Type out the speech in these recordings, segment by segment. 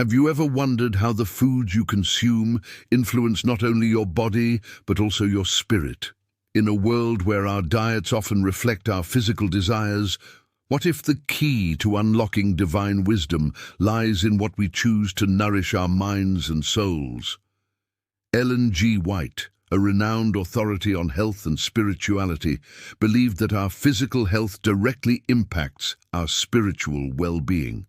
Have you ever wondered how the foods you consume influence not only your body, but also your spirit? In a world where our diets often reflect our physical desires, what if the key to unlocking divine wisdom lies in what we choose to nourish our minds and souls? Ellen G. White, a renowned authority on health and spirituality, believed that our physical health directly impacts our spiritual well-being.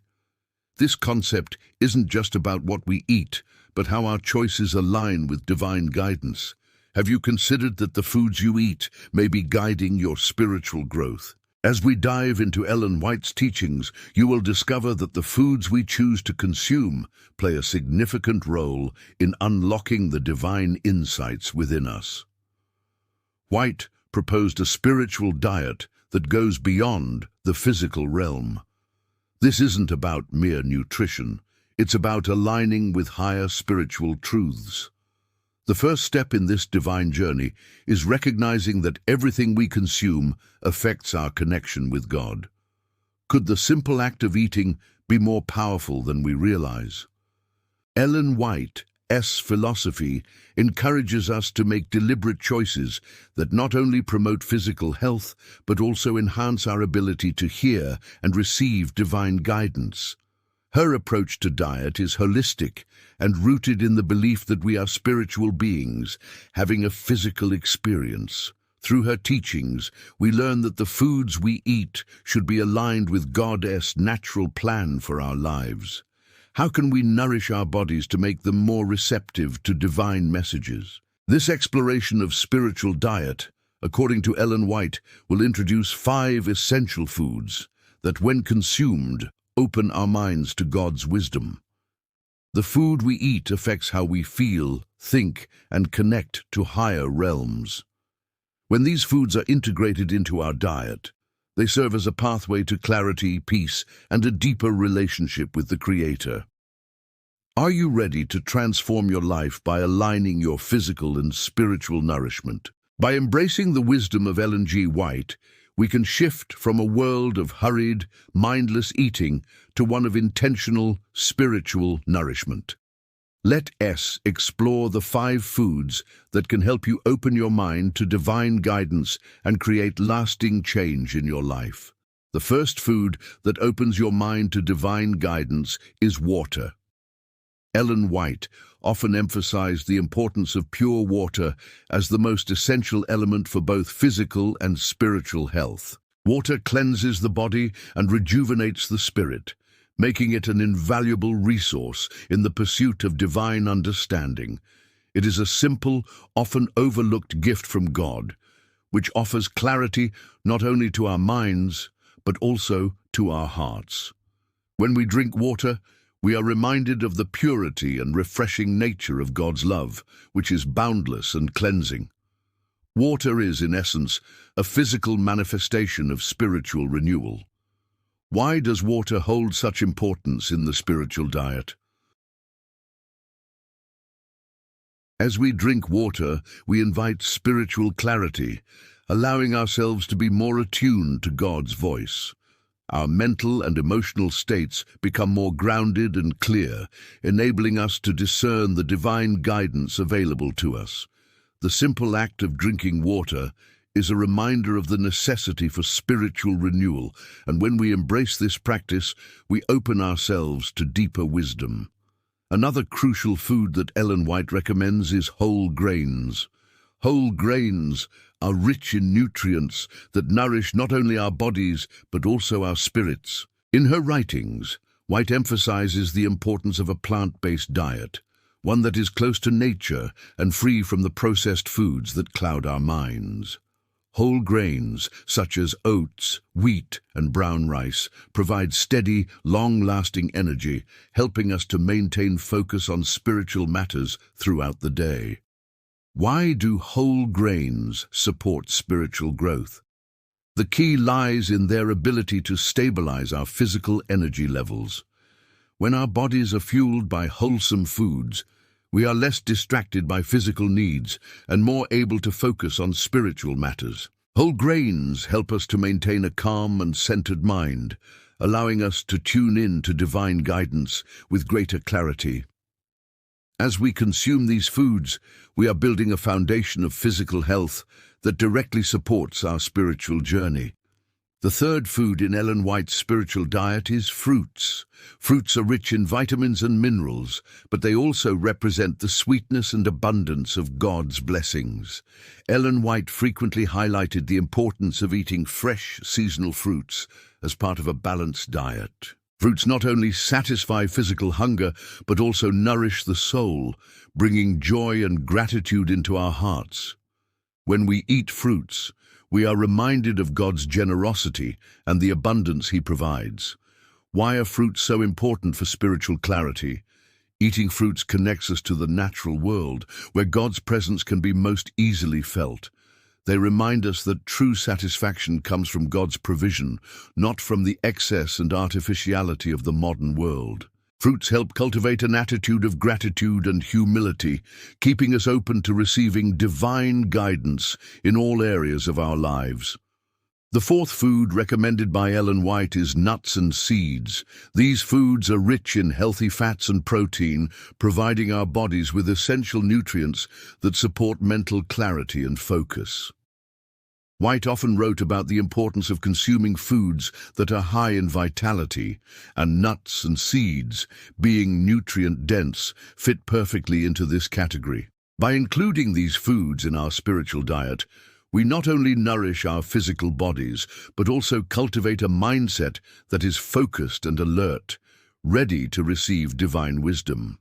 This concept isn't just about what we eat, but how our choices align with divine guidance. Have you considered that the foods you eat may be guiding your spiritual growth? As we dive into Ellen White's teachings, you will discover that the foods we choose to consume play a significant role in unlocking the divine insights within us. White proposed a spiritual diet that goes beyond the physical realm. This isn't about mere nutrition, it's about aligning with higher spiritual truths. The first step in this divine journey is recognizing that everything we consume affects our connection with God. Could the simple act of eating be more powerful than we realize? Ellen White's philosophy encourages us to make deliberate choices that not only promote physical health, but also enhance our ability to hear and receive divine guidance. Her approach to diet is holistic and rooted in the belief that we are spiritual beings, having a physical experience. Through her teachings, we learn that the foods we eat should be aligned with God's natural plan for our lives. How can we nourish our bodies to make them more receptive to divine messages? This exploration of spiritual diet, according to Ellen White, will introduce 5 essential foods that, when consumed, open our minds to God's wisdom. The food we eat affects how we feel, think, and connect to higher realms. When these foods are integrated into our diet, they serve as a pathway to clarity, peace, and a deeper relationship with the Creator. Are you ready to transform your life by aligning your physical and spiritual nourishment? By embracing the wisdom of Ellen G. White, we can shift from a world of hurried, mindless eating to one of intentional, spiritual nourishment. Let us explore the 5 foods that can help you open your mind to divine guidance and create lasting change in your life. The first food that opens your mind to divine guidance is water. Ellen White often emphasized the importance of pure water as the most essential element for both physical and spiritual health. Water cleanses the body and rejuvenates the spirit, making it an invaluable resource in the pursuit of divine understanding. It is a simple, often overlooked gift from God, which offers clarity not only to our minds, but also to our hearts. When we drink water, we are reminded of the purity and refreshing nature of God's love, which is boundless and cleansing. Water is, in essence, a physical manifestation of spiritual renewal. Why does water hold such importance in the spiritual diet? As we drink water, we invite spiritual clarity, allowing ourselves to be more attuned to God's voice. Our mental and emotional states become more grounded and clear, enabling us to discern the divine guidance available to us. The simple act of drinking water is a reminder of the necessity for spiritual renewal, and when we embrace this practice, we open ourselves to deeper wisdom. Another crucial food that Ellen White recommends is whole grains. Whole grains are rich in nutrients that nourish not only our bodies, but also our spirits. In her writings, White emphasizes the importance of a plant-based diet, one that is close to nature and free from the processed foods that cloud our minds. Whole grains, such as oats, wheat, and brown rice, provide steady, long-lasting energy, helping us to maintain focus on spiritual matters throughout the day. Why do whole grains support spiritual growth? The key lies in their ability to stabilize our physical energy levels. When our bodies are fueled by wholesome foods, we are less distracted by physical needs and more able to focus on spiritual matters. Whole grains help us to maintain a calm and centered mind, allowing us to tune in to divine guidance with greater clarity. As we consume these foods, we are building a foundation of physical health that directly supports our spiritual journey. The third food in Ellen White's spiritual diet is fruits. Fruits are rich in vitamins and minerals, but they also represent the sweetness and abundance of God's blessings. Ellen White frequently highlighted the importance of eating fresh, seasonal fruits as part of a balanced diet. Fruits not only satisfy physical hunger, but also nourish the soul, bringing joy and gratitude into our hearts. When we eat fruits, we are reminded of God's generosity and the abundance He provides. Why are fruits so important for spiritual clarity? Eating fruits connects us to the natural world, where God's presence can be most easily felt. They remind us that true satisfaction comes from God's provision, not from the excess and artificiality of the modern world. Fruits help cultivate an attitude of gratitude and humility, keeping us open to receiving divine guidance in all areas of our lives. The fourth food recommended by Ellen White is nuts and seeds. These foods are rich in healthy fats and protein, providing our bodies with essential nutrients that support mental clarity and focus. White often wrote about the importance of consuming foods that are high in vitality, and nuts and seeds, being nutrient-dense, fit perfectly into this category. By including these foods in our spiritual diet, we not only nourish our physical bodies, but also cultivate a mindset that is focused and alert, ready to receive divine wisdom.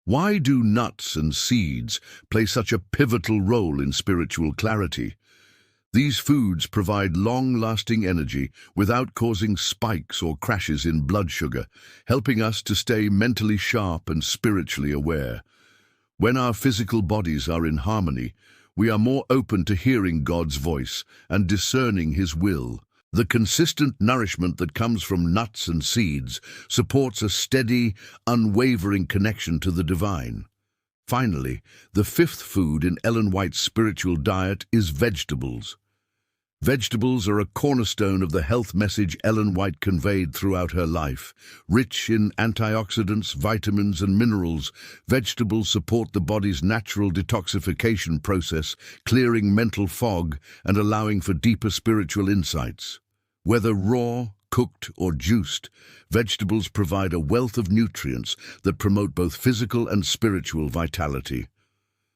Why do nuts and seeds play such a pivotal role in spiritual clarity? These foods provide long-lasting energy without causing spikes or crashes in blood sugar, helping us to stay mentally sharp and spiritually aware. When our physical bodies are in harmony, we are more open to hearing God's voice and discerning His will. The consistent nourishment that comes from nuts and seeds supports a steady, unwavering connection to the divine. Finally, the fifth food in Ellen White's spiritual diet is vegetables. Vegetables are a cornerstone of the health message Ellen White conveyed throughout her life. Rich in antioxidants, vitamins, and minerals, vegetables support the body's natural detoxification process, clearing mental fog and allowing for deeper spiritual insights. Whether raw, cooked, or juiced, vegetables provide a wealth of nutrients that promote both physical and spiritual vitality.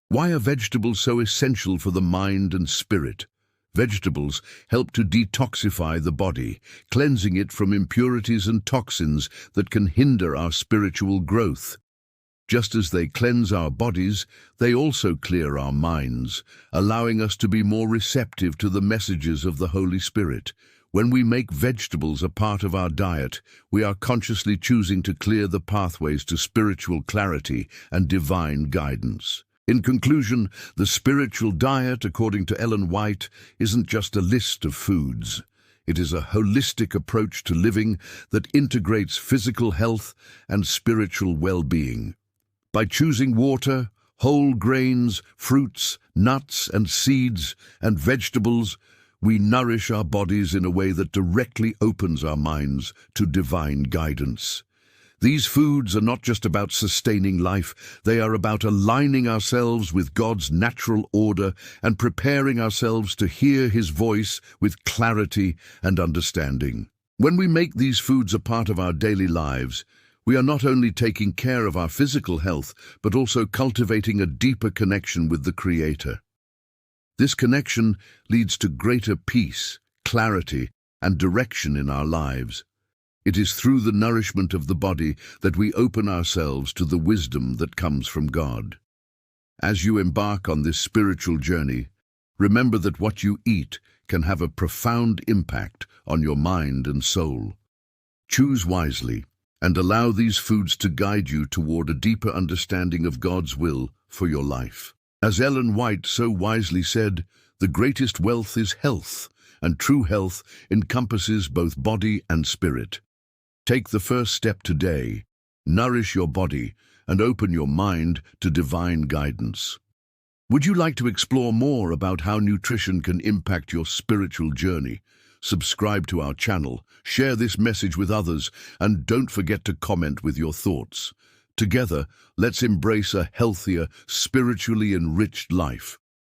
Why are vegetables so essential for the mind and spirit? Vegetables help to detoxify the body, cleansing it from impurities and toxins that can hinder our spiritual growth. Just as they cleanse our bodies, they also clear our minds, allowing us to be more receptive to the messages of the Holy Spirit. When we make vegetables a part of our diet, we are consciously choosing to clear the pathways to spiritual clarity and divine guidance. In conclusion, the spiritual diet, according to Ellen White, isn't just a list of foods. It is a holistic approach to living that integrates physical health and spiritual well-being. By choosing water, whole grains, fruits, nuts and seeds, and vegetables, we nourish our bodies in a way that directly opens our minds to divine guidance. These foods are not just about sustaining life, they are about aligning ourselves with God's natural order and preparing ourselves to hear His voice with clarity and understanding. When we make these foods a part of our daily lives, we are not only taking care of our physical health, but also cultivating a deeper connection with the Creator. This connection leads to greater peace, clarity, and direction in our lives. It is through the nourishment of the body that we open ourselves to the wisdom that comes from God. As you embark on this spiritual journey, remember that what you eat can have a profound impact on your mind and soul. Choose wisely and allow these foods to guide you toward a deeper understanding of God's will for your life. As Ellen White so wisely said, the greatest wealth is health, and true health encompasses both body and spirit. Take the first step today, nourish your body, and open your mind to divine guidance. Would you like to explore more about how nutrition can impact your spiritual journey? subscribe to our channel, share this message with others, and don't forget to comment with your thoughts. Together, let's embrace a healthier, spiritually enriched life.